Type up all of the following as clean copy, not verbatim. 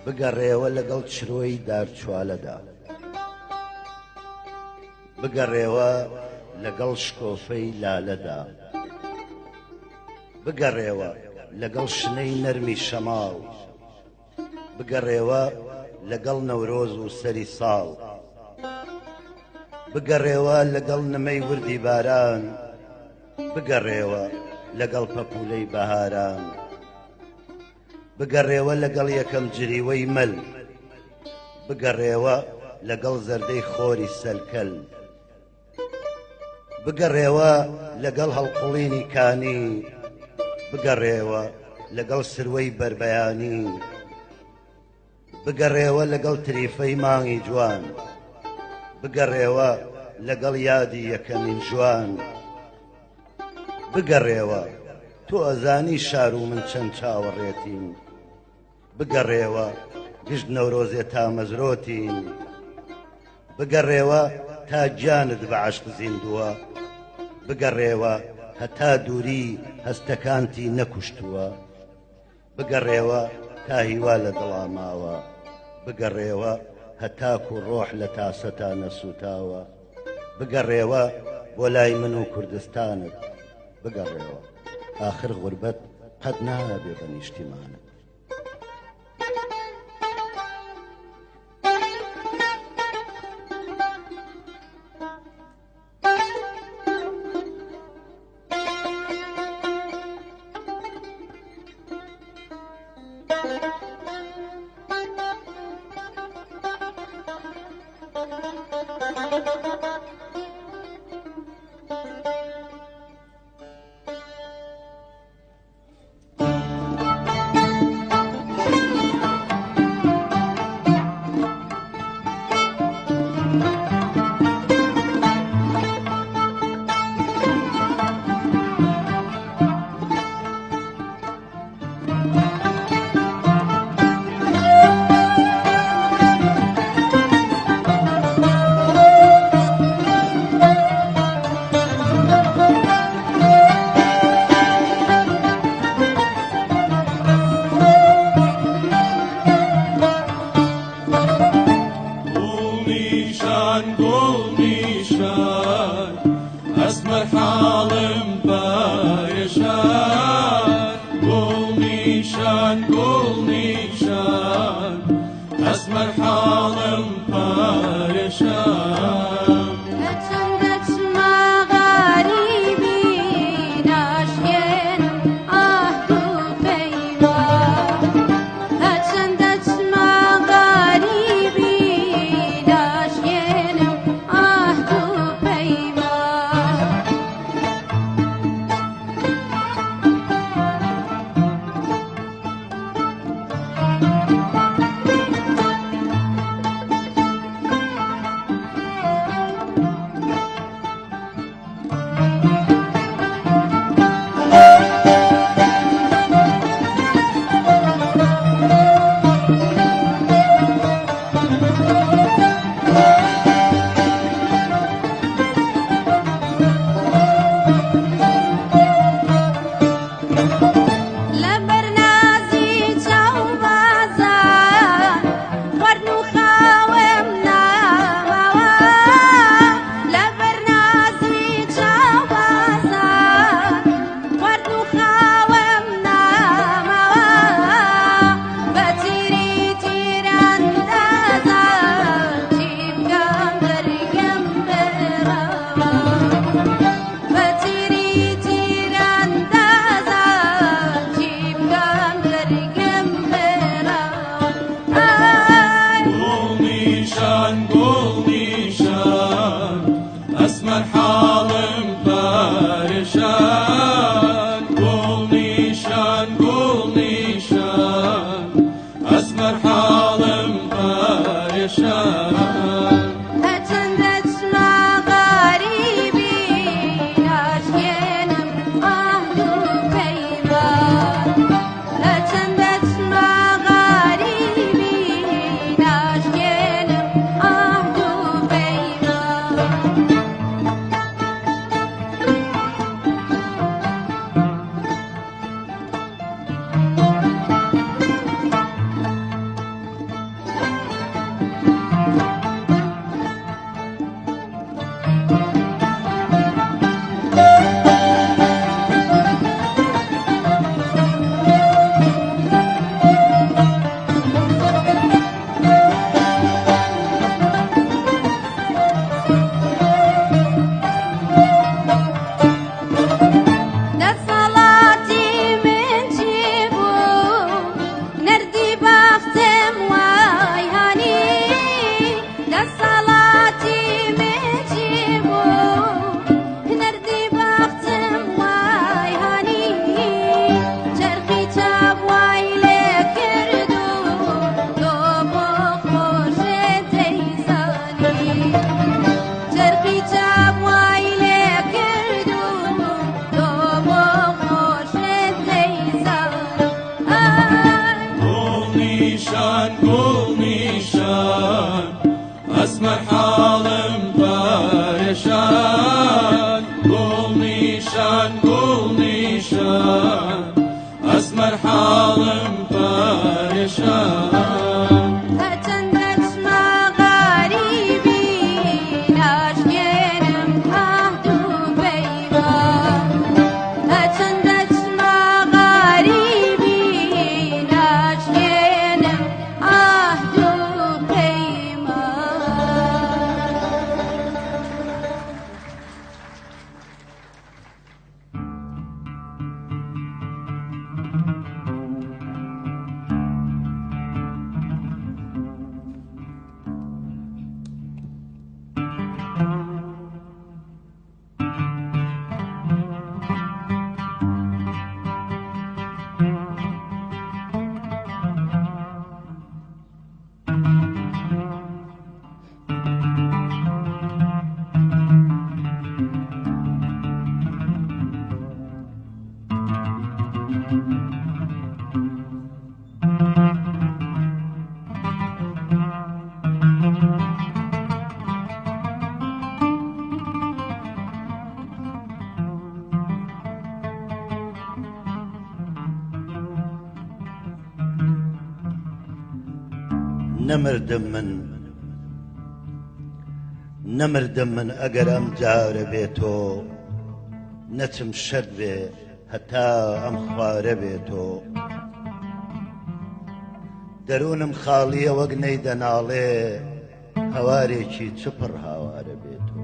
بگەڕێوە لەگەڵ چرۆی دارچوالەدا، بگەڕێوە لەگەڵ شکۆفەی لالەدا، بگەڕێوە لەگەڵ شنەی نەرمی شەماڵ، بگەڕێوە لەگەڵ نەورۆز و سەری ساڵ، بگەڕێوە لەگەڵ نمەی وردی باران، بگەڕێوە لەگەڵ پەپولەی بەهاران، بگەڕێوە لەگەڵ یەکەم جریوەی مەل، بگەڕێوە لەگەڵ زەردەی خۆری سەلکەل، بگەڕێوە لەگەڵ هەڵقوڵینی کانی، بگەڕێوە لەگەڵ سروەی بەربەیانی، بگەڕێوە لەگەڵ تریفەی مانگی جوان، بگەڕێوە لەگەڵ یادی یەکەمین جوان، بگەڕێوە تۆ ئەزانی شار و من چەند چاوەڕێتین، بگەڕێوە گشت نەورۆزێ تا مەزرۆتین، بگەڕێوە تا گیانت بە عەشق زیندووە، بگەڕێوە هەتا دووری هەستەکانتی نەکوشتووە، بگەڕێوە تا هیوا لە دڵا ماوە، بگەڕێوە هەتاکو ڕۆح لە تاسەتا نەسووتاوە، بگەڕێوە بۆ لای من و کوردستانت، بگەڕێوە ئاخر غوربەت قەت نابێ بە نیشتیمانت. حاڵم پارێشان هەچەندە چما غاریبی ناشمێنم ئاهدوو پەیمان هەچەندە چما غاریبی ناشمێنم ئاهدوو نەمردم من ئەگەر ئەم جارە بێتۆ نەچم شەد بێ هەتا ئەم خوارە بێتۆ دەروونم خاڵیە وەک نەیدەناڵێ هەوارێکی چپڕ هاوارە بێتۆ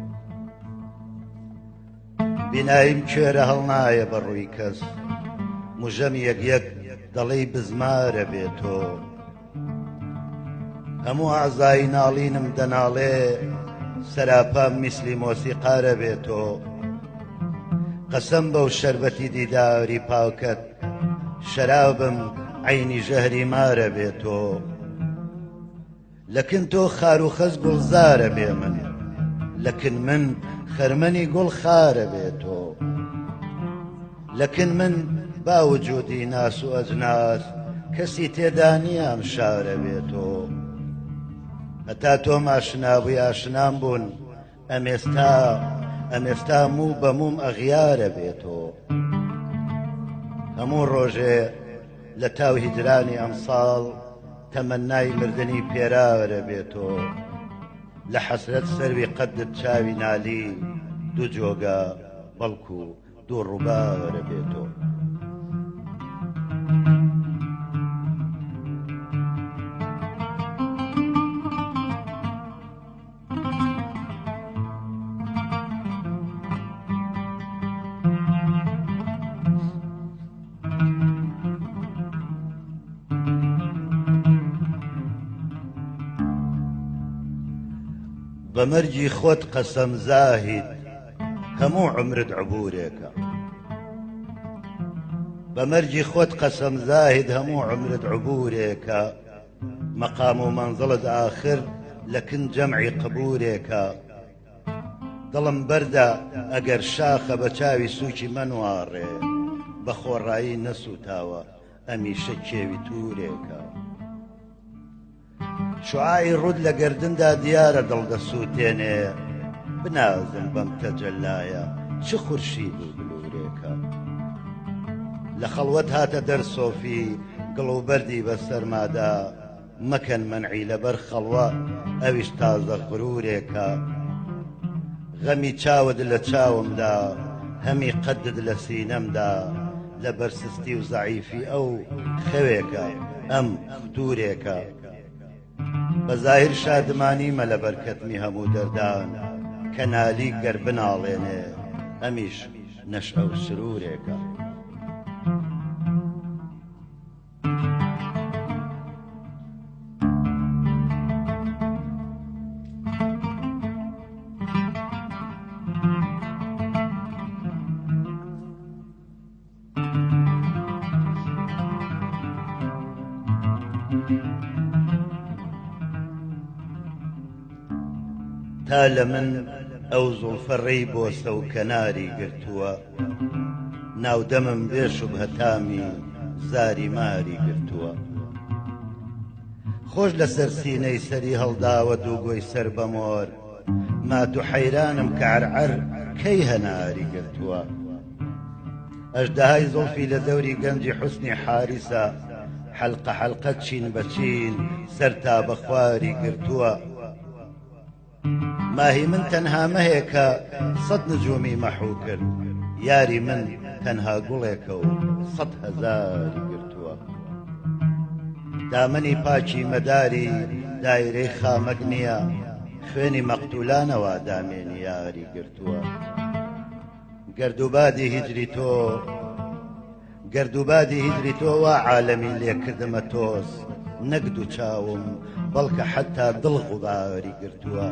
بیناییم کوێرە هەڵنایە بە ڕووی کەس موژەم یەک دەڵێی بزمارە بێتۆ هەموو ئەعزای ناڵینم دەناڵێ سەراپام میسلی مۆسیقارە بێتۆ قەسەم بەو شەربەتی دیداری پاوکەت شەرابم عەینی ژەهری مارە بێتۆ لەکن تۆ خار و خەز گوڵزارە بێ من لەکن من خەرمەنی گوڵ خارە بێتۆ لەکن من باوجودی ناس و ئەجناس کەسی تێدا نییە ئەم شارە بێتۆ هەتا تۆم ئاشنابووی ئاشنام بوون ئەمێستا موو بە موم ئەغیارە بێتۆ هەموو ڕۆژێ لە تاو هیجرانی ئەمساڵ تەمەنای مردنی پێرارە بێتۆ لە حەسرەت سەروی قەدت چاوی نالی دوو جۆگە بەڵکو دوو ڕووبارە بێتۆ بەمەرجی خۆت قەسەم زاهید هەموو عمرت عبورێکە بەمەرجی خۆت قەسەم زاهید هەموو عمرت عبورێکە مەقام و مەنزڵت ئاخر لەکن جەمعی قبورێکە دڵم بەردە ئەگەر شاخە بە چاوی سووکی منوارێ بە خۆڕایی نەسووتاوە ئەمیشە کێوی توورێکە شوعای ڕوود لە گەردندا دیارە دڵدەسووتێنێ بنازم بەم تەجەلایە چ خورشید و بلورێکە لە خەڵوەت هاتە دەر سۆفی گڵوبەردی بە سەرمادا مەکەن منعی لەبەر خەڵوە ئەویش تازە غرورێکە غەمی چاوت لە چاومدا هەمی قەدت لە سینەمدا لە بەرسستی و زەعیفی ئەو خەوێکە ئەم فتورێکە بەزاهر شادمانیمە لە بەرکەتمی هەموو دەردان کە نالی گەر بناڵێنێ ئەمیش نەشئە و سرورێکە تا لە من ئەو زوڵفەڕەی بۆسە و کەناری گرتووە ناودەمم بێ شوبهەتامی زاری ماری گرتووە خۆش لەسەر سینەی سەری هەڵداوە دووگۆی سەر بەمۆر مات و حەیرانم کە عەرعەر کەی هەناری گرتووە ئەژدەهای زۆڵفی لە دەوری گەنجی حوسنی حارسە حەلقە حەلقە چین بەچین سەر تا بە خواری گرتووە ماهی من تەنها مەهێکە سەد نجومی مەحوو کرد یاری من تەنها گوڵێکە و سەد هەزاری گرتووە دامەنی پاچی مەداری دایرەی خامەک نییە خوێنی مەقتولانەوە دامێنی یاری گرتووە گەردوبادی هیجری تۆ وا عالەمی لێکردمە تۆز نەک دوو چاوم بەڵکە حەتا دڵ غوباری گرتووە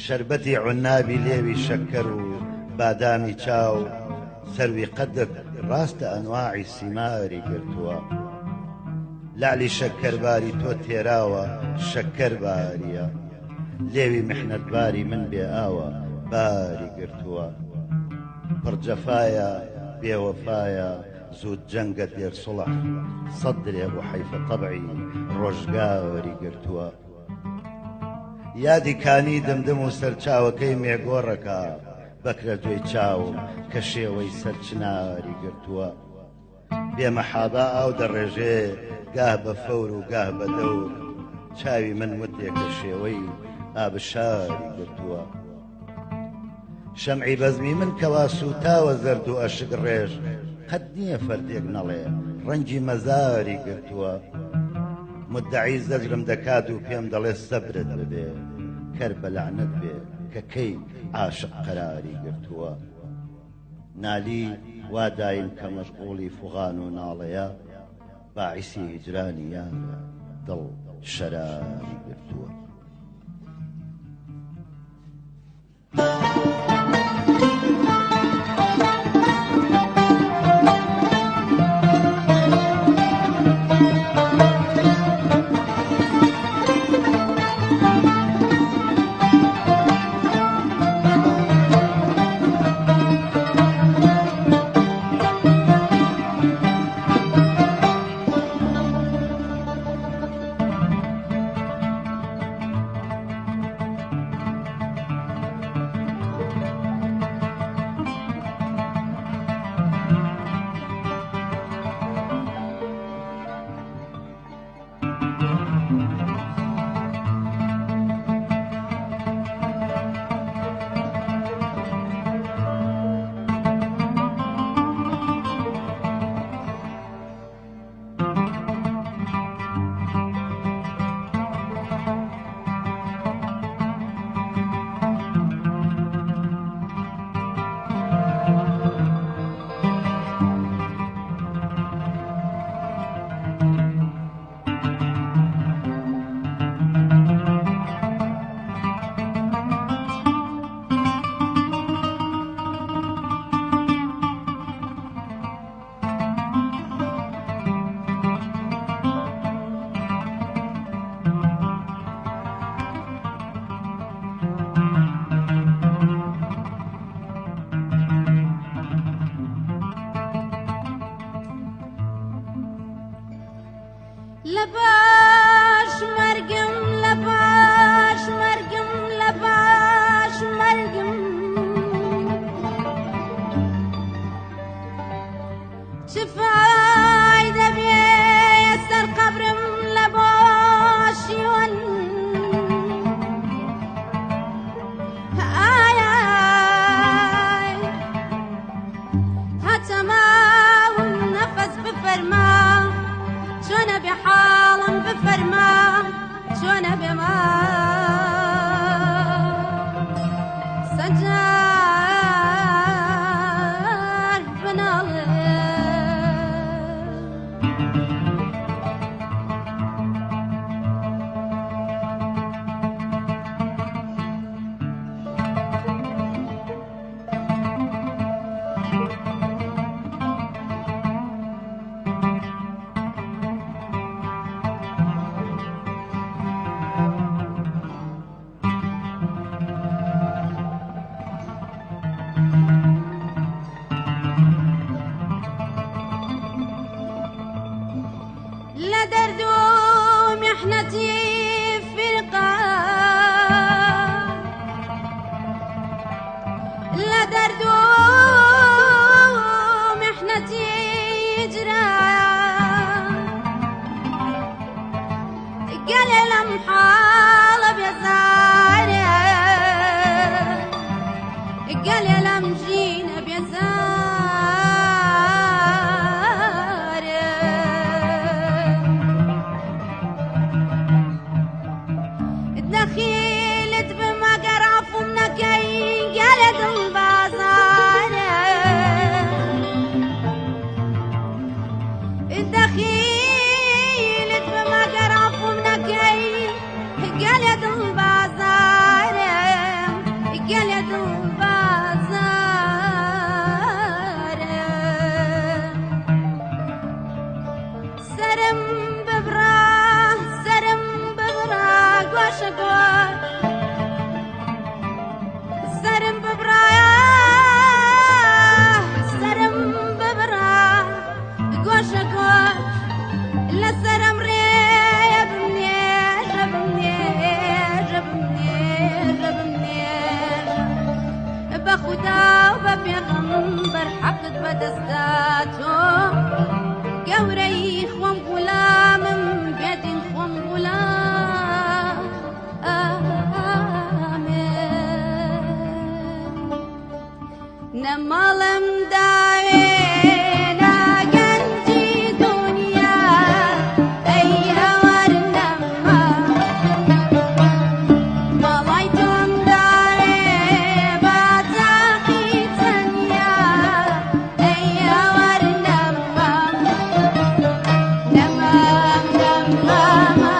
شەربەتی عونابی لێوی شەکەر و بادامی چاو سەروی قەدر ڕاستە ئەنواعی سیماری گرتووە لعلی شەکەرباری تۆ تێراوە شەکەر باریە لێوی محنەتباری من بێ ئاوە باری گرتووە پڕجەفایە بێوەفایە زود جەنگە دێر سوڵح سەد درێ بۆ حەیفە تەبعی ڕۆژگاری گرتووە یادی کانی دمدم و سەرچاوەکەی مێگۆڕەکە بەکرە دوێی چاوم کە شێوەی سەرچناری گرتووە بێمەحابا ئاو دەڕێژێ گاه بە فەور و گاه بە دەور چاوی من وتێکە شێوەی ئابشاری گرتووە شەمعی بەزمی من کەوا سوتاوە زەرد و ئەشک ڕێژ قەت نییە فەردێک نەڵێ ڕەنگی مەزاری گرتووە مدعی زەجرم دەکات و پێم دەڵێ سەبرت ببێ کەر بە لعنەت بێ کە کەی عاشق قەراری گرتووە نالی وا دایم کە مەشغوڵی فوغان و ناڵەیە باعیسی هیجرانی یارە دڵ شەراری گرتووە لباش مرگم لباش مرگم لباش مرگم چه فایده بیه سر قبرم لباشیون آی آی حتی ما نفس بفرما شون بحالم بفرما شون بما سجار بنالي لدرد محنتي فرقة لدرد قال لم حالب يا زاري قال لم جينا يا زاري دخيلت بما قرف منكي قالت البازار دخيلت بما قرف منكي قالت البازار قالت البازار سرم ببراه سرم ببراه قوش قوش سرم ببراه سرم ببراه قوش قوش لا سرم ريب منير رب منير رب منير رب منير بخدا وببيغمبر حقت بدستاتو قوري خوام غلام بيدين خوام غلام نمالم داوينا جنجي دنيا أي هوار نما مالايتم داري باتاقي تنيا أي هوار نما نما نما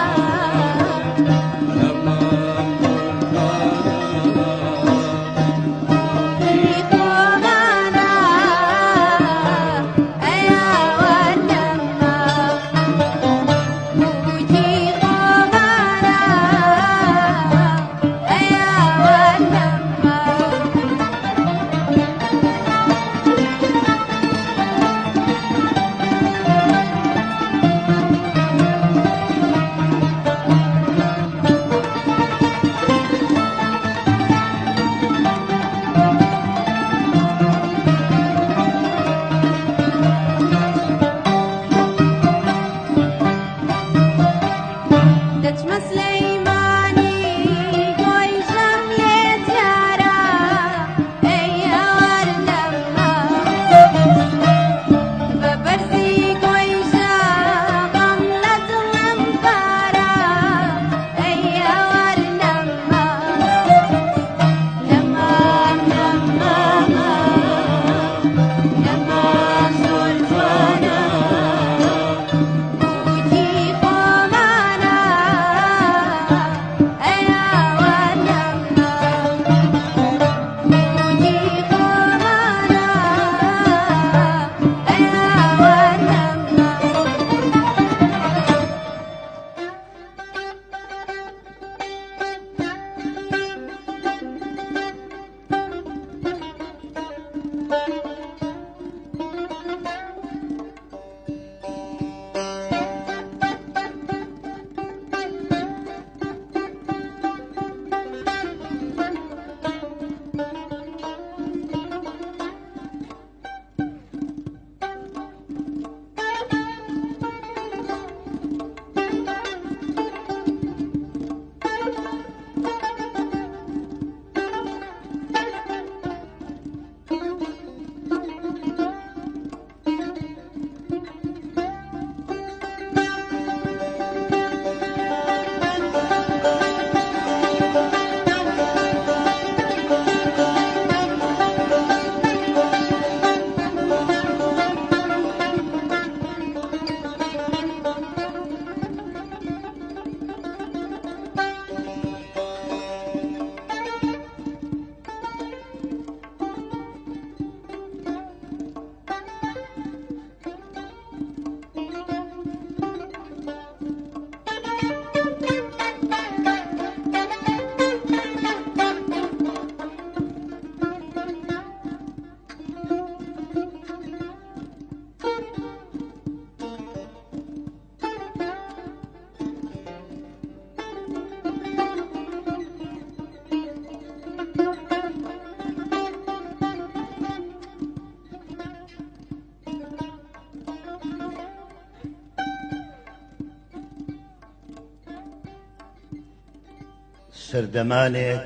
سەردەمانێک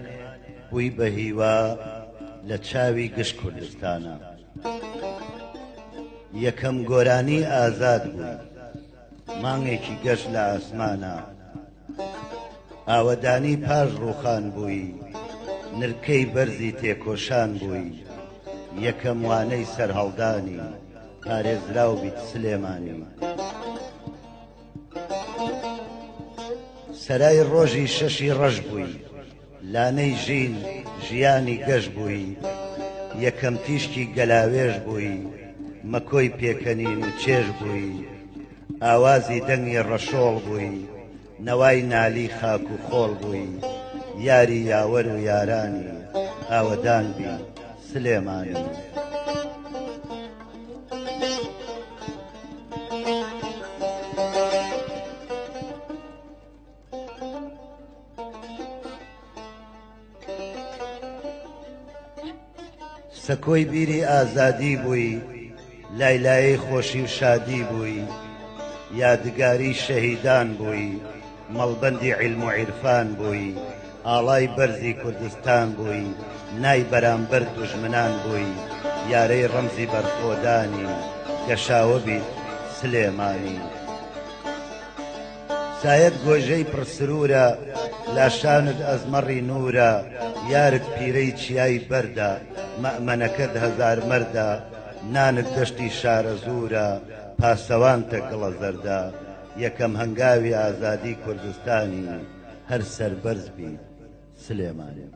بووی بە هیوا لە چاوی گشت کوردستانە یەکەم گۆرانی ئازاد بووی مانگێکی گەشت لە ئاسمانە ئاوەدانی پاش ڕووخان بووی نرکەی بەرزی تێکۆشان بووی یەکەم وانەی سەرهەڵدانی پارێزراو بیت سلێمانی سەرای ڕۆژی شەشی ڕەش بووی لانەی ژین ژیانی گەشت بووی یەکەم تیشکی گەلاوێژ بووی مەکۆی پێکەنین و چێژ بووی ئاوازی دەنگی ڕەشۆڵ بووی نەوای نالی خاک و خۆڵ بووی یاری یاوەر و یارانی ئاوەدان بی سلێمانی سەکۆی بیری ئازادی بووی لایلایەی خۆشی و شادی بووی یادگاری شەهیدان بووی مەڵبەندی عیلم و عیرفان بووی ئاڵای بەرزی کوردستان بووی نای بەرامبەر دوژمنان بووی یارەی ڕەمزی بەرخۆدانی گەشاوە بیت سلێمانی سایەت گۆژەی پڕسرورە لاشانت ئەزمەڕی نورە یارت پیرەی چیای بەردە مەمەنەکەت هەزار مەردە نانت دەشتی شارە زورە پاسەوانتە گڵە زەردە یەکەم هەنگاوی ئازادی کوردستانی هەر سەربەرز بی سلێمانی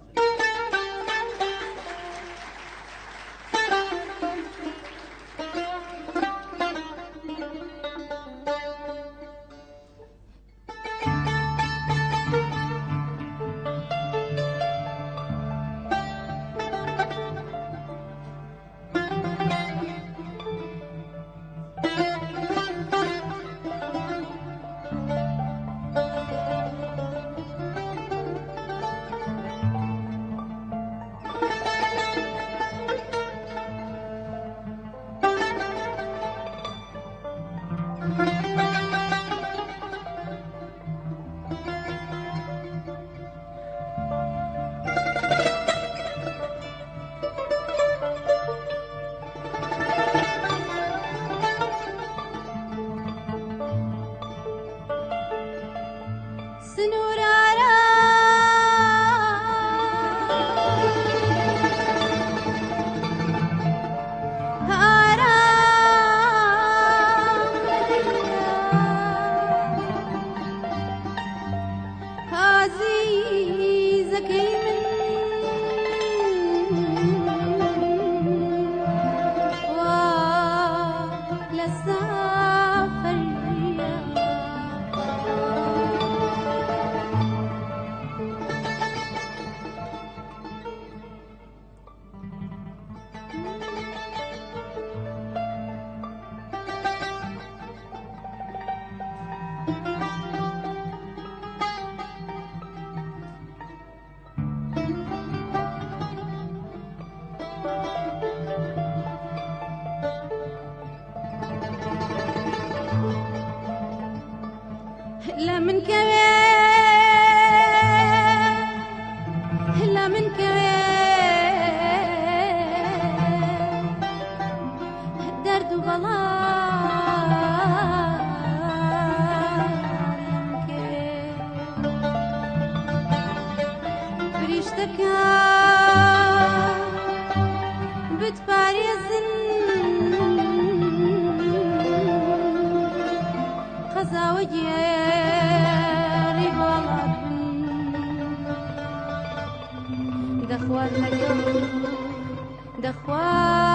من درد وغلا فريشتك بتباريزن خزاوجي دخوار لقو دخوار لقو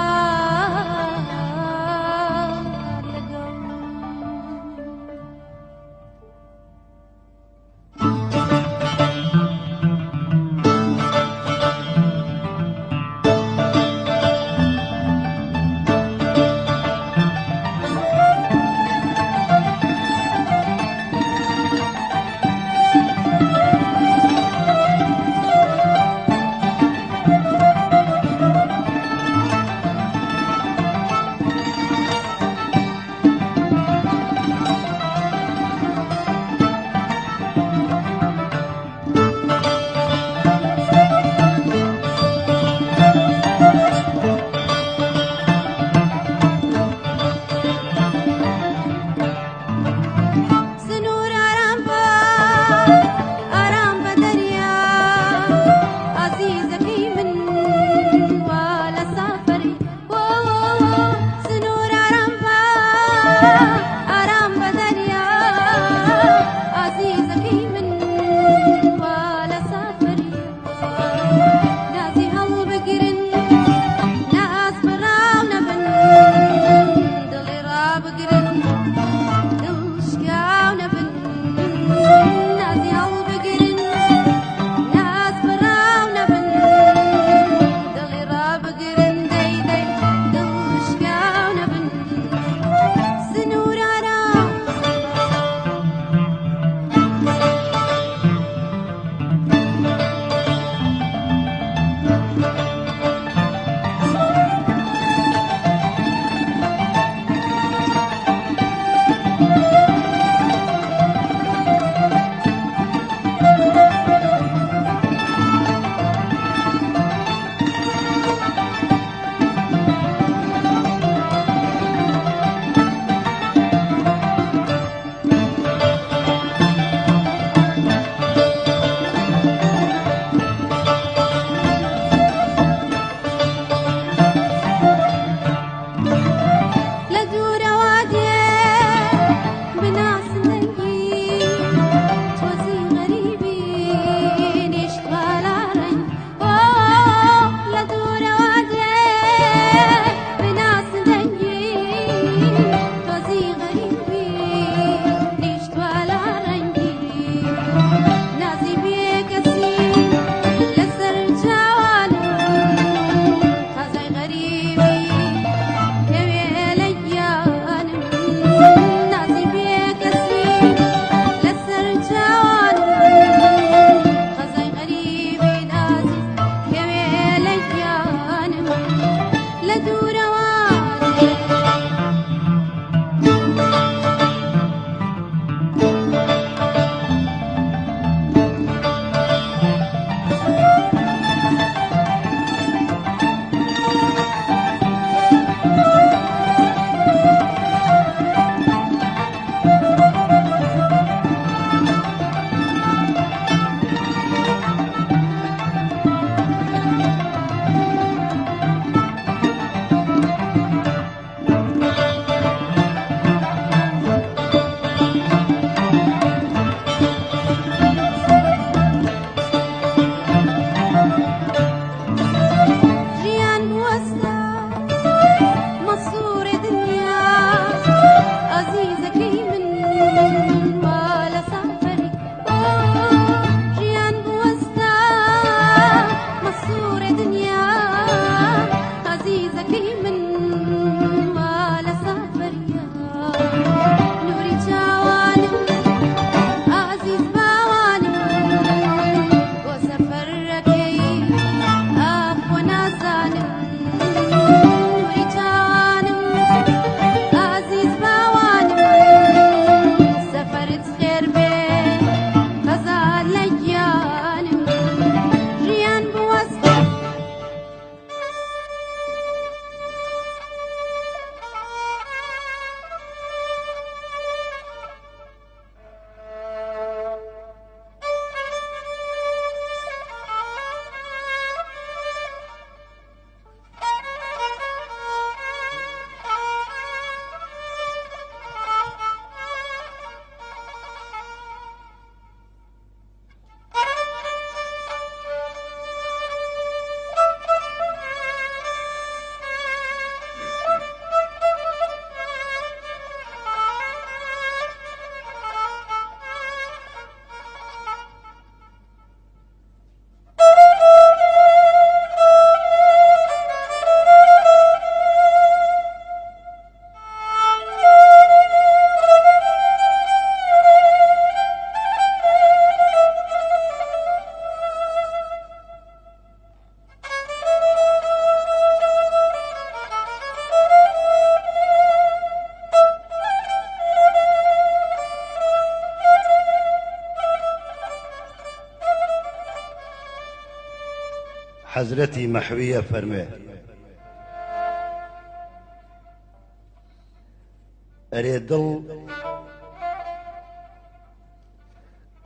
حەزرەتی مەحویە فەرموێ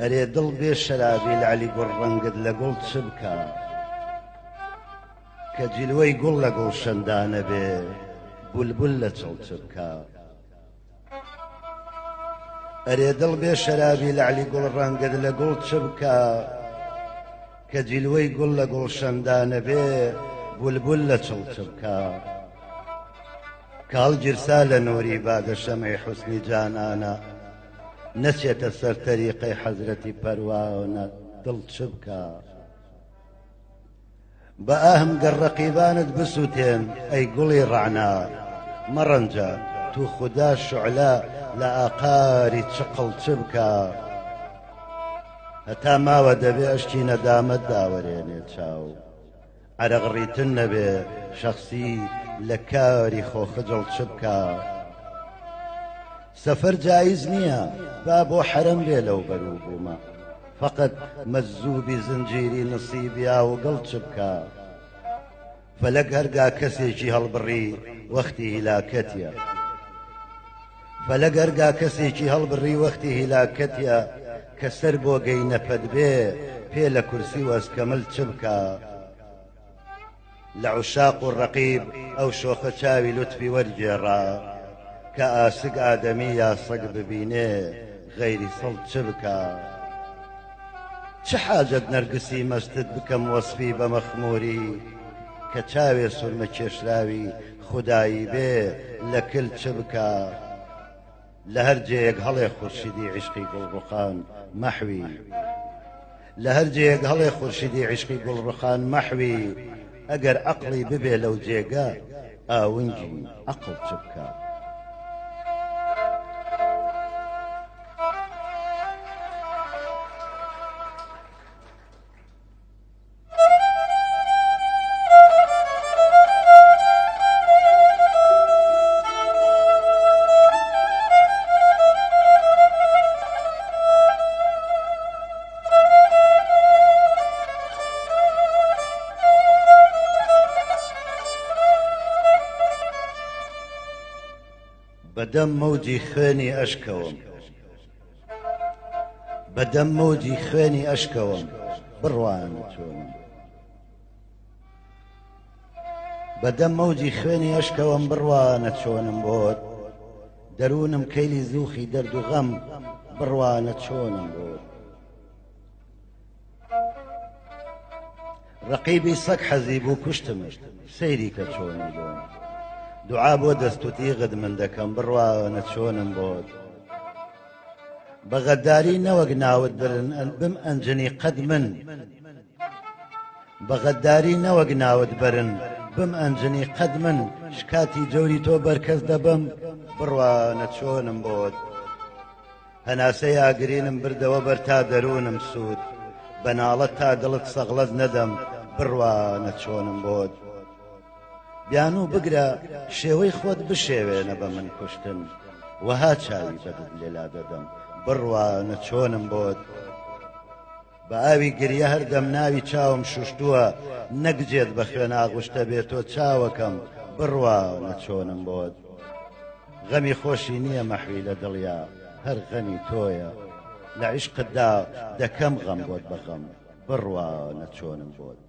ئەرێ دڵ بێ شەرابی لەعلی گوڵ ڕەنگت لە گوڵ چ بکە کە جیلوەی گوڵ لە گوڵ شەندانە بێ بولبول لە چڵ چ بکە ئەرێ دڵ بێ شەرابی لەعلی گوڵ ڕەنگت لە گوڵ چ بکە کە جیلوەی گوڵ لە گوڵ شەندانە بێ بولبول لە چڵ چ بکە کاڵ گیرسا لە نووری بادە شەمەی حوسنی جانانە نەچێتە سەر تەریقەی حەزرەتی پەروانە دڵ چ بکە بە ئاهم گەر ڕەقیبانت بسووتێن ئەی گوڵی ڕەعنا مەڕەنجە تو خودا شوعلە لە ئاقاری چقڵ چ بکە هەتا ماوە دەبێ ئەشتی نەدامەت داوەرێنێ چاو عەرەقڕیتن نەبێ شەخسی لە کاری خۆخجڵ چ بکە سەفەر جایز نییە با بۆ حەرەم بێ لەو بەروو بوومە فەقەت مەزووبی زنجیری نسیبیا و گەڵ چ بکە فەلەک هەرگا کەسێکی هەڵبڕی وەختی هیلاکەتیە فەلەک هەرگا کەسێکی هەڵبڕی وەختی هیلاکەتیە کە سەر بۆ گەینەپەت بێ پێ لە کورسی وەسکەمل چ بکە لە عوشاق و ڕەقیب ئەو شۆخە چاوی لوتفی وەرگێڕا کە ئاسک ئادەمی یا سەگ ببینێ غەیری سەڵ چ بکە چ حاجەت نەرگسی مەستت بکەم وەسفی بە مەخموری کە چاوێ سورمە کێشراوی خودایی بێ لە کل چ بکە لە هەر جێیەک هەڵێ خورشیدی عیشقی گوڵڕوخان مەحوی لە هەر جێیەک هەڵێ خورشیدی عیشقی گوڵڕوخان مەحوی ئەگەر عەقڵی ببێ لەو جێگە ئاونجی عەقڵ چ بکە بەدەم مەوجی خوێنی ئەشکەوم بەدەم مەوجی خوێنی ئەشکەوم بڕوانە چۆنم بەدەم مەوجی خوێنی ئەشکەوم بڕوانە چۆنم بۆت دەروونم کەیلی زووخی دەرد و غەم بڕوانە چۆنم بۆت ڕەقیبی سەگ حەزی بوو کوشتمش سەیری کە چۆنی بۆم دوعا بۆ دەست و تیغت من دەکەم بڕوانە چۆنم بۆت بە غەداری نەوەک ناوت برن بم ئەنجنی قەد من بە غەداری نەوەک ناوت برن بم ئەنجنی قەد من شکاتی جەوری تۆ بەرکەس دەبم بڕوانە چۆنم بۆت هەناسەی ئاگرینم بردەوە بەر تا دەروونم سوود بەناڵەت تا دڵت سەغڵەت نەدەم بڕوانە چۆنم بۆت بیان و بگرە شێوەی خۆت بشێوێنە بە من کوشتن وەها چاوی بەدت لێلا دەدەم بڕوانە چۆنم بۆت بە ئاوی گریە هەردەم ناوی چاوم شوشتووە نەگجێت بە خوێن ئاغوشتە بێت تۆ چاوەکەم بڕوانە چۆنم بۆت غەمی خۆشی نییە مەحوی لە دڵیا هەر غەمی تۆیە لە عیشقتدا دەکەم غەم بۆت بە غەم بڕوانە چۆنم بۆت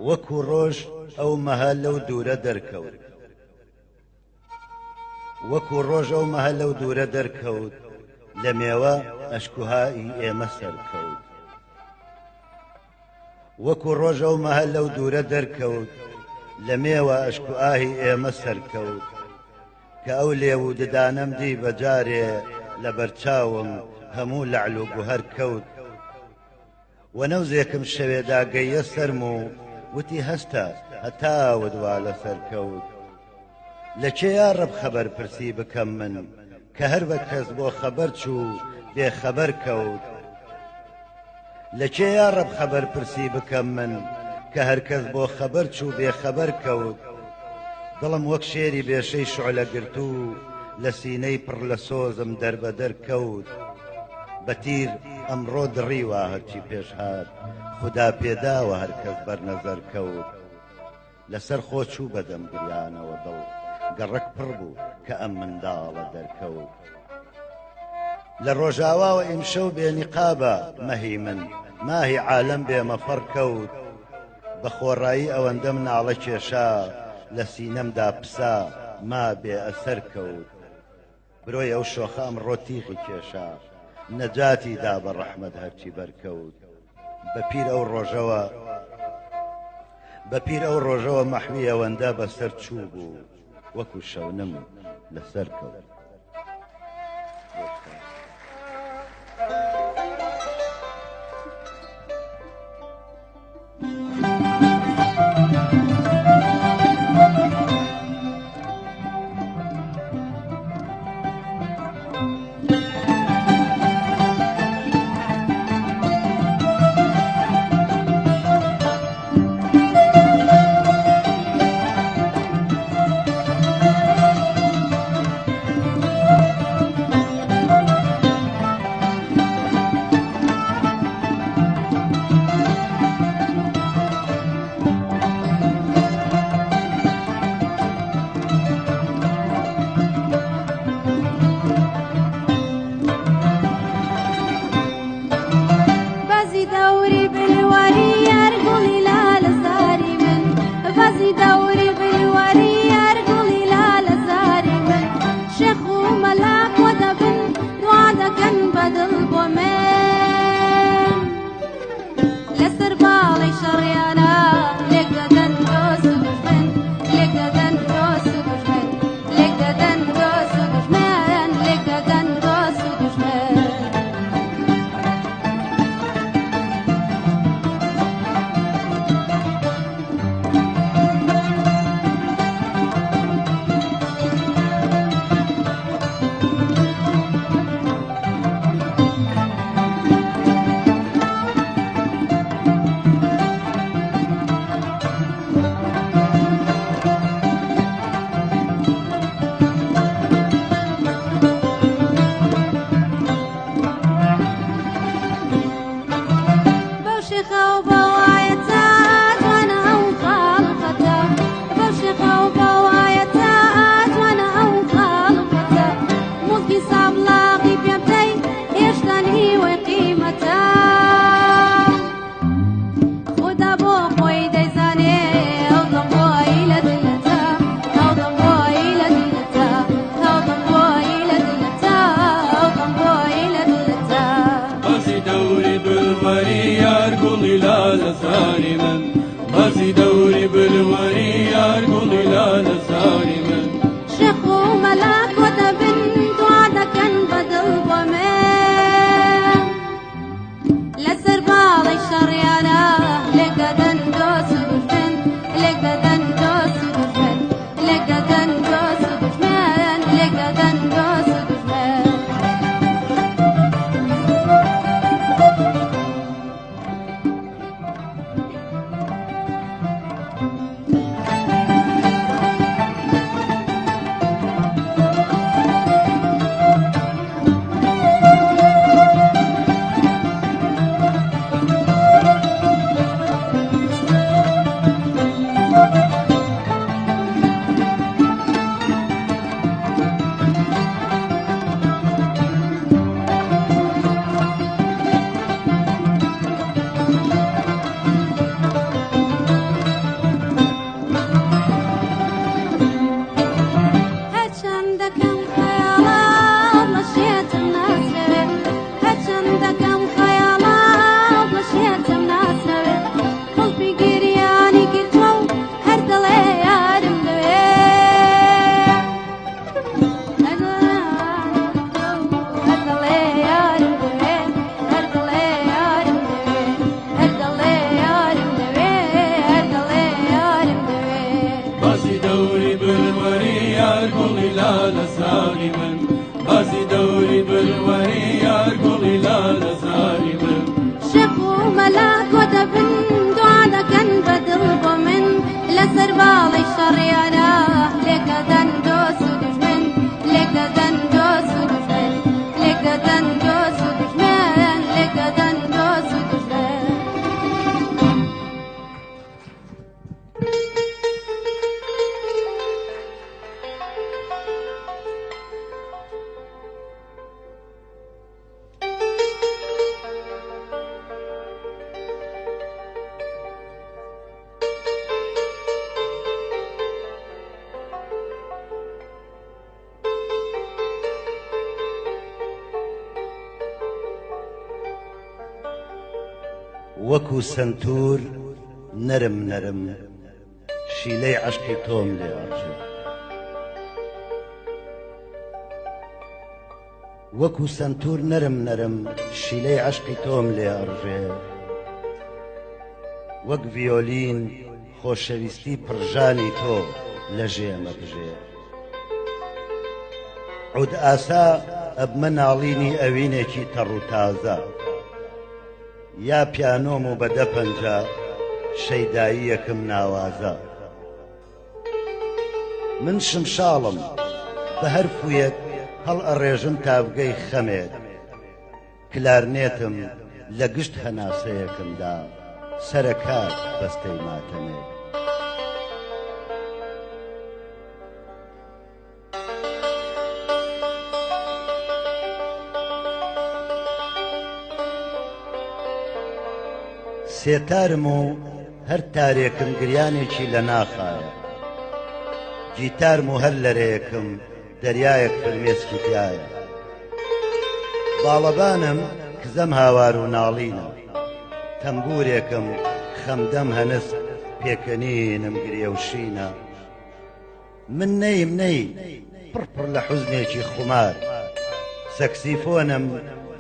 وەکو ڕۆژ ئەو مەهە لەو دوورە دەرکەوت وەکو ڕۆژ ئەو مەهە لەو دوورە دەرکەوت لە مێوە ئەشکوهایی ئێمە سەرکەوت وەکو ڕۆژ ئەو مەهە لەو دوورە دەرکەوت لە مێوە ئەشکوهایی ئێمە سەرکەوت کە ئەو لێو و ددانەم دی بەجارێ لە بەرچاوم هەموو لەعل و گوهەر کەوت وەنەوزێکم شەوێدا گەیە سەرم و وتی هەستە هەتاوت وا لەسەر کەوت لە کێیا ڕەب خەبەر پرسی بکەم من کە هەر بە کەس بۆ خەبەر چوو بێخەبەر کەوت لە کێیا ڕەب خەبەر پرسی بکەم من کە هەر کەس بۆ خەبەر چوو بێخەبەر کەوت دڵم وەک شێری بێشەی شعلە گرتو لە سینەی پڕ لە سۆزم دەربەدەر کەوت بەتیر ئەمڕۆ دڕیوە هەرچی پێش هات خدا پێداوە هەر کەس بەرنەزەر کەوت لەسەر خۆ چوو بەدەم گریانەوە دڵ گەڕک پڕ بوو کە ئەم منداڵە دەرکەوت لە ڕۆژاواوە ئیمشەو بێنیقابە مەهی من ماهی عالەم بێمەفەڕ کەوت بە خۆڕایی ئەوەندەم ناڵە کێشا لە سینەمدا پسا ما بێ ئەسەر کەوت برۆی ئەو شۆخە ئەمڕۆ تیغی کێشا نەجاتی دا بە ڕەحمەت هەرچی بەرکەوت بە پیر ئەو ڕۆژەوە مەحوی ئەوەندە بەسەر چوو بوو وەکو شەونم لەسەر کەوت بازی دەوری بروەری یار گوڵی لا لە زاری من شێخ و مەلاک کۆ دەبن دوعا دەکەن بە دڵ بۆ من لەسەر باڵی شەڕیانە لێک دەدەن دۆست و دوژمن لێک دەدەن دۆست و دوژمن لێک دەدەن دۆست و دوژمن لێک دەدەن دۆست و دوژمن وەکو سنتور نەرم نەرم شیلەی عەشقی تۆم لێ ئەڕژێ وەکو سنتور نەرم نەرم شیلەی عەشقی تۆم لێ ئەڕژێ وەک ڤیۆلین خۆشەویستی پڕژانی تۆ لە ژێمە بژێ عود ئاسا ئەبمە ناڵینی ئەوینێکی تەڕ و تازە یا پیانۆم و بەدە پەنجە شەیداییەکم ناوازە من شمشاڵم بە هەر فویەک هەڵ ئەڕێژم تابگەی خەمێک کلارنێتم لە گشت هەناسەیەکمدا سەرەکار بەستەی ماتەمێک سێتارم و هەر تارێکم گریانێکی لە ناخایە گیتارم و هەر لەرەیەکم دەریایەک فرمێسکی تایە باڵەبانم کزەم هاوار و ناڵینە تەمبورێکم خەمدەم هەنست پێکەنینم گرێوشینە من نەیم نەی پڕپڕ لە حوزنێکی خومار سەکسیفۆنم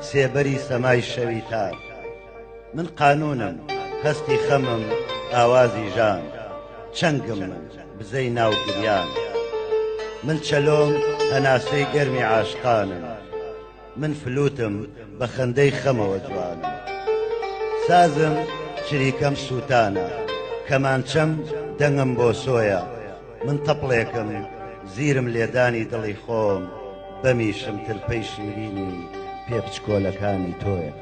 سێبەری سەمای شەوی تار من قانونم هەستی خەمم ئاوازی ژان چەنگم من بزەی ناو گریان من چەلۆم هەناسەی گەرمی عاشقانم من فلوتم بە خەندەی خەمەوە جوانم سازم چریکەم سووتانە کەمانچەم دەنگم بۆ سۆیە من تەپڵێکم زیرم لێدانی دڵی خۆم بەمیشم ترپەی شیرینی پێبچکۆلەکانی تۆیە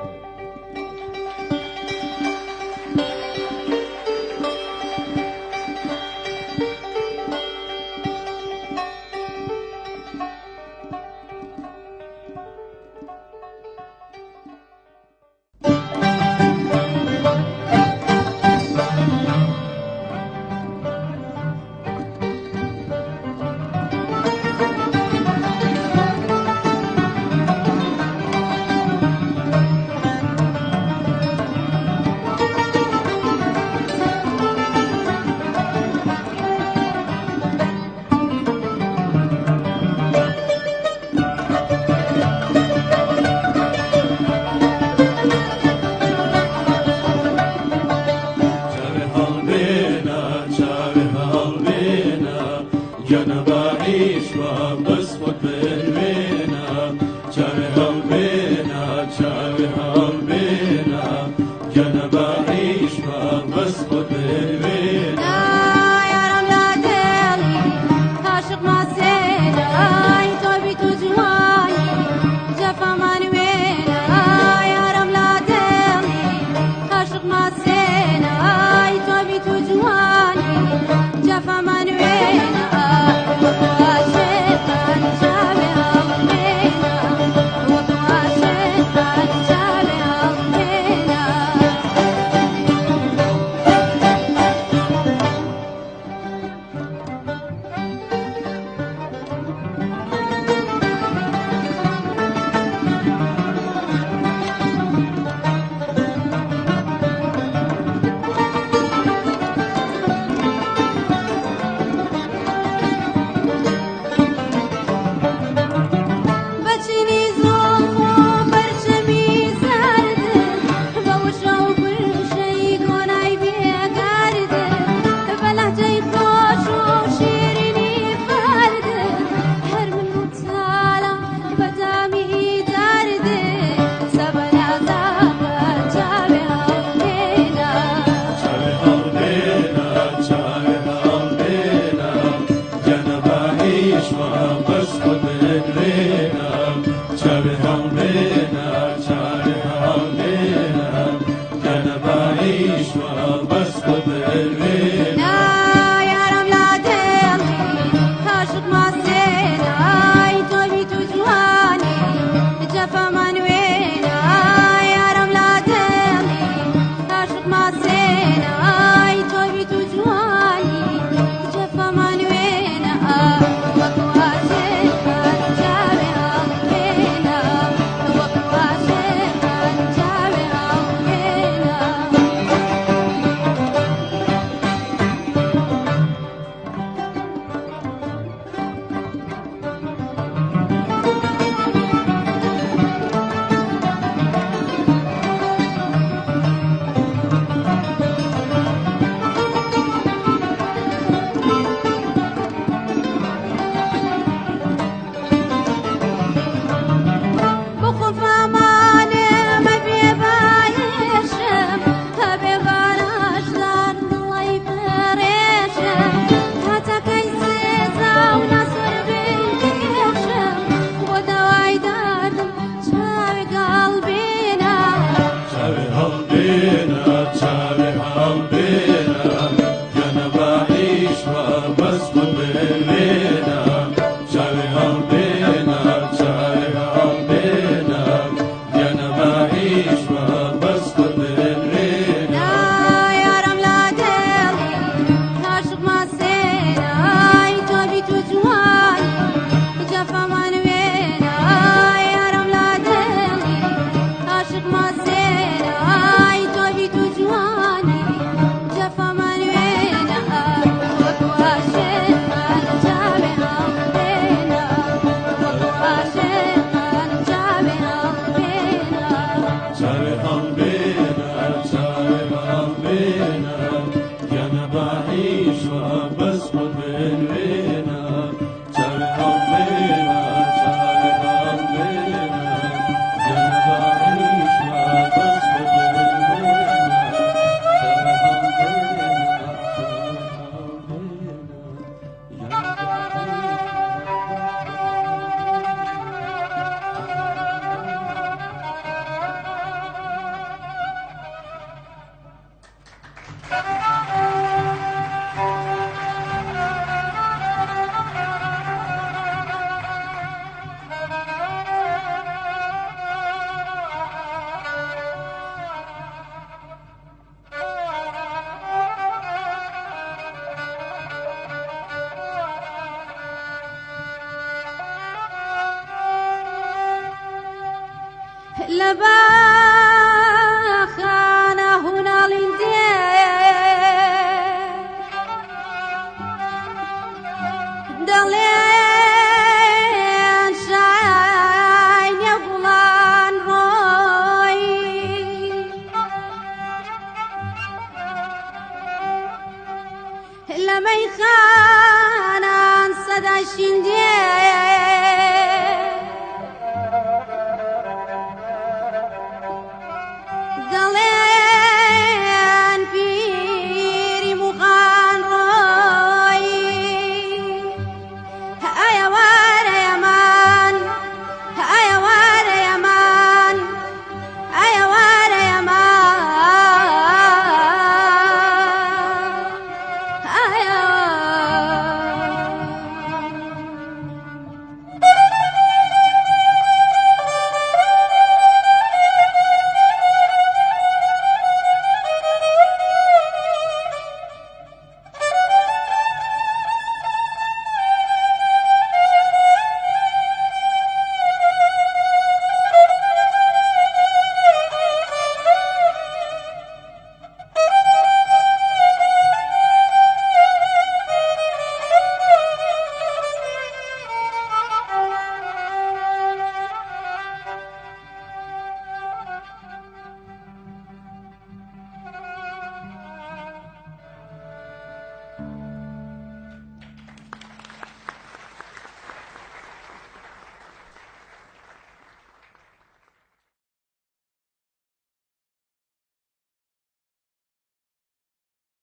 لەبار